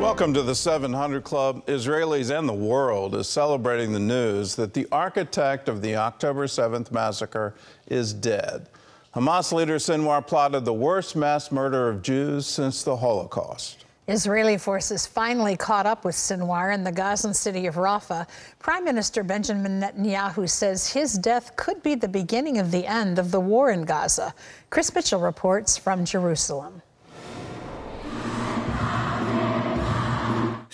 Welcome to the 700 Club. Israelis and the world is celebrating the news that the architect of the October 7th massacre is dead. Hamas leader Sinwar plotted the worst mass murder of Jews since the Holocaust. Israeli forces finally caught up with Sinwar in the Gazan city of Rafah. Prime Minister Benjamin Netanyahu says his death could be the beginning of the end of the war in Gaza. Chris Mitchell reports from Jerusalem.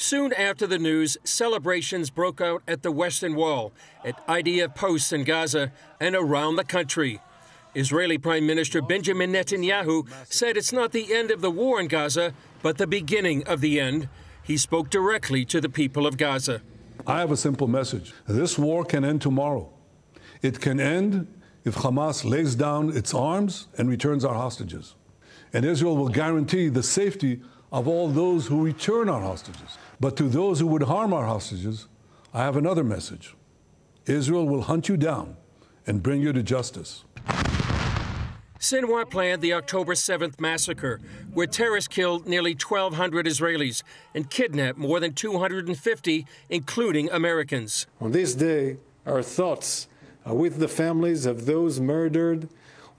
Soon after the news, celebrations broke out at the Western Wall, at IDF posts in Gaza, and around the country. Israeli Prime Minister Benjamin Netanyahu said it's not the end of the war in Gaza, but the beginning of the end. He spoke directly to the people of Gaza. I have a simple message. This war can end tomorrow. It can end if Hamas lays down its arms and returns our hostages. And Israel will guarantee the safety of all those who return our hostages. But to those who would harm our hostages, I have another message. Israel will hunt you down and bring you to justice. Sinwar planned the October 7th massacre, where terrorists killed nearly 1,200 Israelis and kidnapped more than 250, including Americans. On this day, our thoughts are with the families of those murdered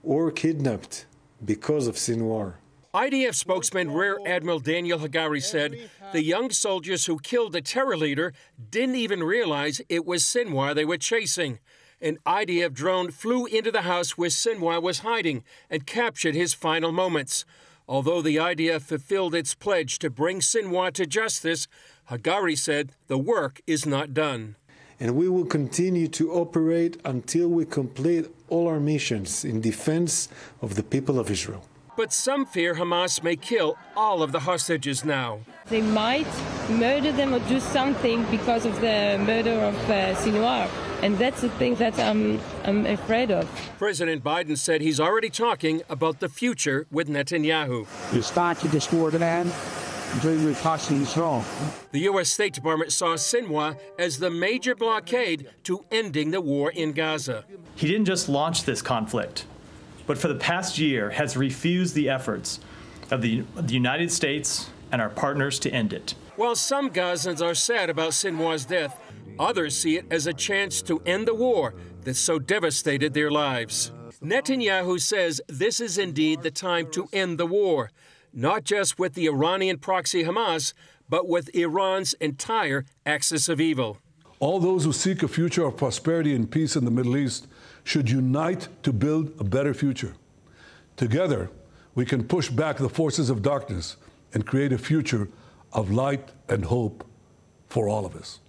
or kidnapped because of Sinwar. IDF spokesman Rear Admiral Daniel Hagari said the young soldiers who killed the terror leader didn't even realize it was Sinwar they were chasing. An IDF drone flew into the house where Sinwar was hiding and captured his final moments. Although the IDF fulfilled its pledge to bring Sinwar to justice, Hagari said the work is not done. And we will continue to operate until we complete all our missions in defense of the people of Israel. But some fear Hamas may kill all of the hostages now. They might murder them or do something because of the murder of Sinwar. And that's the thing that I'm afraid of. President Biden said he's already talking about the future with Netanyahu. You start to destroy the land, until we're passing strong. The U.S. State Department saw Sinwar as the major blockade to ending the war in Gaza. He didn't just launch this conflict, but for the past year has refused the efforts of the United States and our partners to end it. While some Gazans are sad about Sinwar's death, others see it as a chance to end the war that so devastated their lives. Netanyahu says this is indeed the time to end the war, not just with the Iranian proxy Hamas, but with Iran's entire axis of evil. All those who seek a future of prosperity and peace in the Middle East should unite to build a better future. Together, we can push back the forces of darkness and create a future of light and hope for all of us.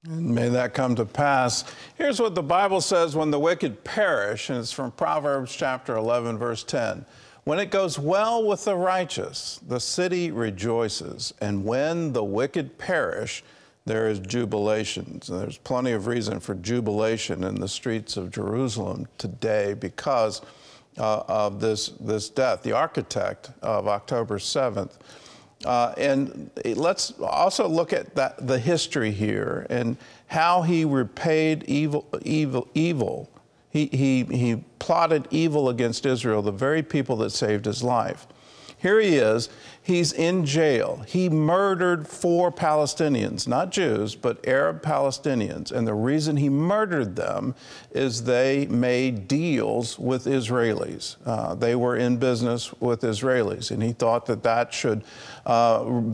And may that come to pass. Here's what the Bible says when the wicked perish, and it's from Proverbs chapter 11, verse 10. When it goes well with the righteous, the city rejoices, and when the wicked perish, there is jubilation. So there's plenty of reason for jubilation in the streets of Jerusalem today because of this death, the architect of October 7th. And let's also look at the history here and how he repaid evil. He plotted evil against Israel, the very people that saved his life. Here he is. He's in jail. He murdered 4 Palestinians, not Jews, but Arab Palestinians. And the reason he murdered them is they made deals with Israelis. They were in business with Israelis, and he thought that that should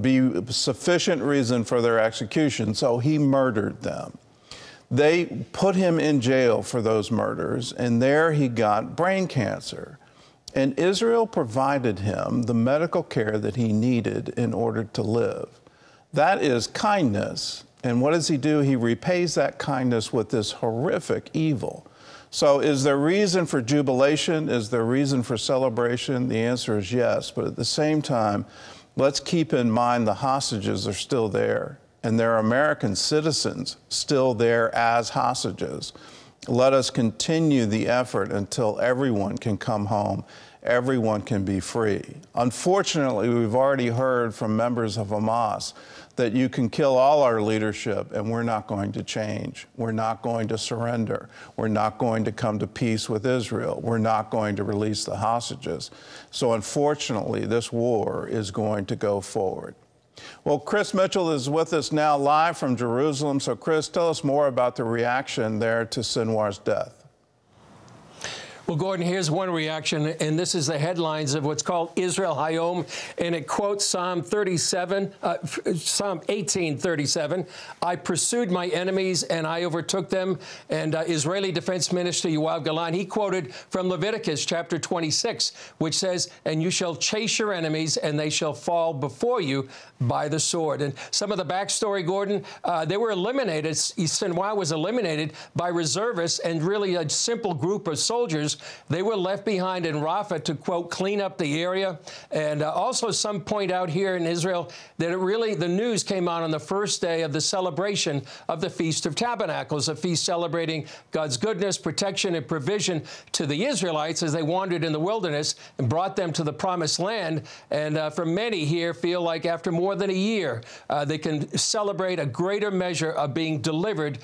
be sufficient reason for their execution, so he murdered them. They put him in jail for those murders, and there he got brain cancer. And Israel provided him the medical care that he needed in order to live. That is kindness. And what does he do? He repays that kindness with this horrific evil. So is there reason for jubilation? Is there reason for celebration? The answer is yes. But at the same time, let's keep in mind the hostages are still there. And there are American citizens still there as hostages. Let us continue the effort until everyone can come home, everyone can be free. Unfortunately, we've already heard from members of Hamas that you can kill all our leadership and we're not going to change. We're not going to surrender. We're not going to come to peace with Israel. We're not going to release the hostages. So unfortunately, this war is going to go forward. Well, Chris Mitchell is with us now live from Jerusalem. So, Chris, tell us more about the reaction there to Sinwar's death. Well, Gordon, here's one reaction, and this is the headlines of what's called Israel Hayom, and it quotes Psalm 18:37. I pursued my enemies and I overtook them. And Israeli Defense Minister Yoav Gallant, he quoted from Leviticus chapter 26, which says, and you shall chase your enemies and they shall fall before you by the sword. And some of the backstory, Gordon, they were eliminated. Sinwar was eliminated by reservists and really a simple group of soldiers. They were left behind in Rafah to, quote, clean up the area. And also some point out here in Israel that the news came out on the first day of the celebration of the Feast of Tabernacles, a feast celebrating God's goodness, protection, and provision to the Israelites as they wandered in the wilderness and brought them to the Promised Land. And for many here feel like after more than a year, they can celebrate a greater measure of being delivered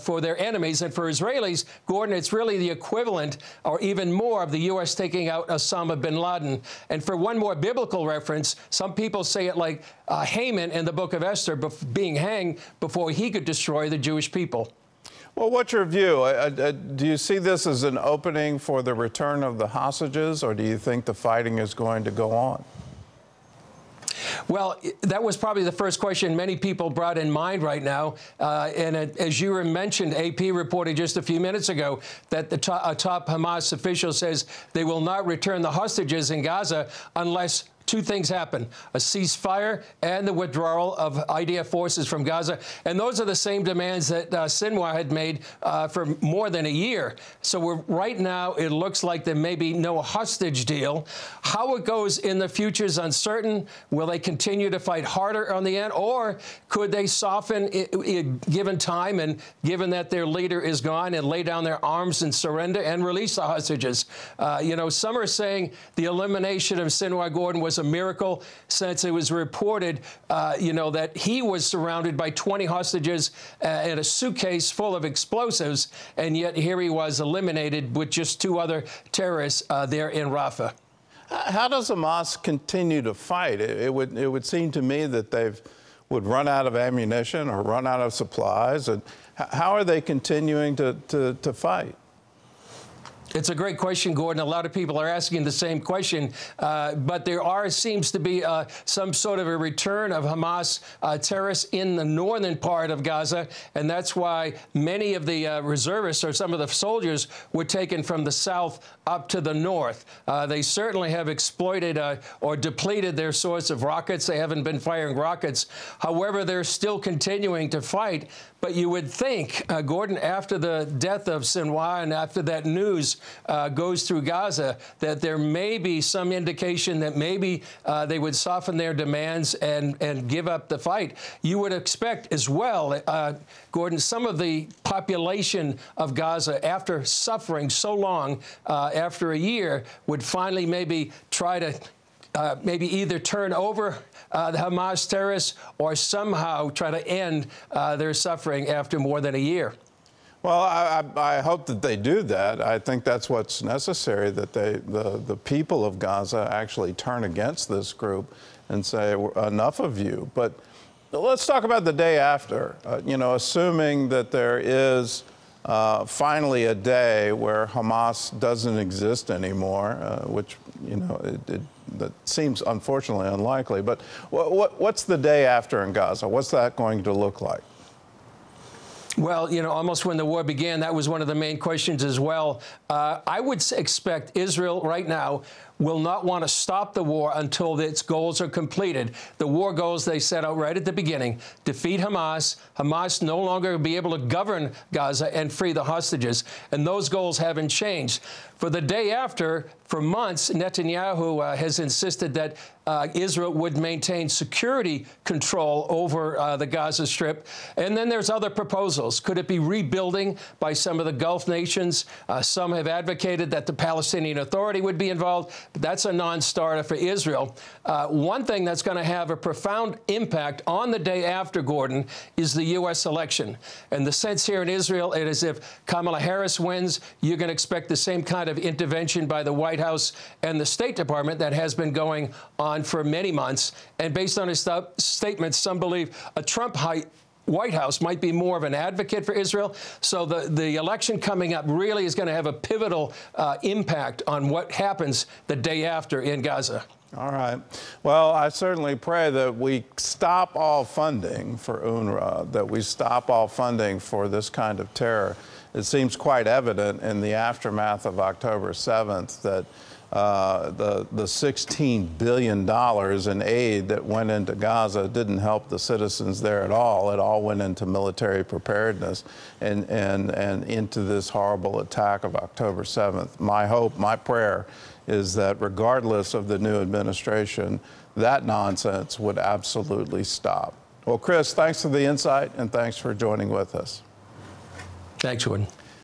for their enemies. And for Israelis, Gordon, it's really the equivalent or even more of the U.S. taking out Osama bin Laden. And for one more biblical reference, some people say it like Haman in the book of Esther being hanged before he could destroy the Jewish people. Well, what's your view? Do you see this as an opening for the return of the hostages, or do you think the fighting is going to go on? Well, that was probably the first question many people brought in mind right now. And as you mentioned, AP reported just a few minutes ago that a top Hamas official says they will not return the hostages in Gaza unless two things happen: a ceasefire and the withdrawal of IDF forces from Gaza. And those are the same demands that Sinwar had made for more than a year. So right now, it looks like there may be no hostage deal. How it goes in the future is uncertain. Will they continue to fight harder on the end, or could they soften given time and given that their leader is gone and lay down their arms and surrender and release the hostages? Some are saying the elimination of Sinwar, Gordon, was a miracle, since it was reported, that he was surrounded by 20 hostages and a suitcase full of explosives, and yet here he was eliminated with just two other terrorists there in Rafah. How does Hamas continue to fight? It would seem to me that they would run out of ammunition or run out of supplies. And how are they continuing to fight? It's a great question, Gordon. A lot of people are asking the same question, but there seems to be some sort of a return of Hamas terrorists in the northern part of Gaza, and that's why many of the reservists or some of the soldiers were taken from the south up to the north. They certainly have exploited or depleted their source of rockets. They haven't been firing rockets. However, they're still continuing to fight. But you would think, Gordon, after the death of Sinwar and after that news goes through Gaza, that there may be some indication that maybe they would soften their demands and give up the fight. You would expect as well, Gordon, some of the population of Gaza, after suffering so long, after a year, would finally maybe try to maybe either turn over the Hamas terrorists or somehow try to end their suffering after more than a year. Well, I hope that they do that. I think that's what's necessary, that the people of Gaza actually turn against this group and say, enough of you. But let's talk about the day after. Assuming that there is finally a day where Hamas doesn't exist anymore, which, that seems unfortunately unlikely. But what's the day after in Gaza? What's that going to look like? Well, almost when the war began, that was one of the main questions as well. I would expect Israel right now will not want to stop the war until its goals are completed. The war goals they set out right at the beginning: defeat Hamas, Hamas no longer be able to govern Gaza, and free the hostages. And those goals haven't changed. For the day after, for months, Netanyahu has insisted that Israel would maintain security control over the Gaza Strip. And then there's other proposals. Could it be rebuilding by some of the Gulf nations? Some have advocated that the Palestinian Authority would be involved. but that's a non-starter for Israel. One thing that's going to have a profound impact on the day after, Gordon, is the U.S. election. And the sense here in Israel, it is if Kamala Harris wins, you're going to expect the same kind of intervention by the White House and the State Department that has been going on for many months. And based on his statements, some believe a Trump White House might be more of an advocate for Israel. So the election coming up really is going to have a pivotal impact on what happens the day after in Gaza. All right. Well, I certainly pray that we stop all funding for UNRWA, that we stop all funding for this kind of terror. It seems quite evident in the aftermath of October 7th that the $16 billion in aid that went into Gaza didn't help the citizens there at all. It all went into military preparedness and into this horrible attack of October 7th. My hope, my prayer is that regardless of the new administration, that nonsense would absolutely stop. Well, Chris, thanks for the insight and thanks for joining with us. Thanks, Jordan.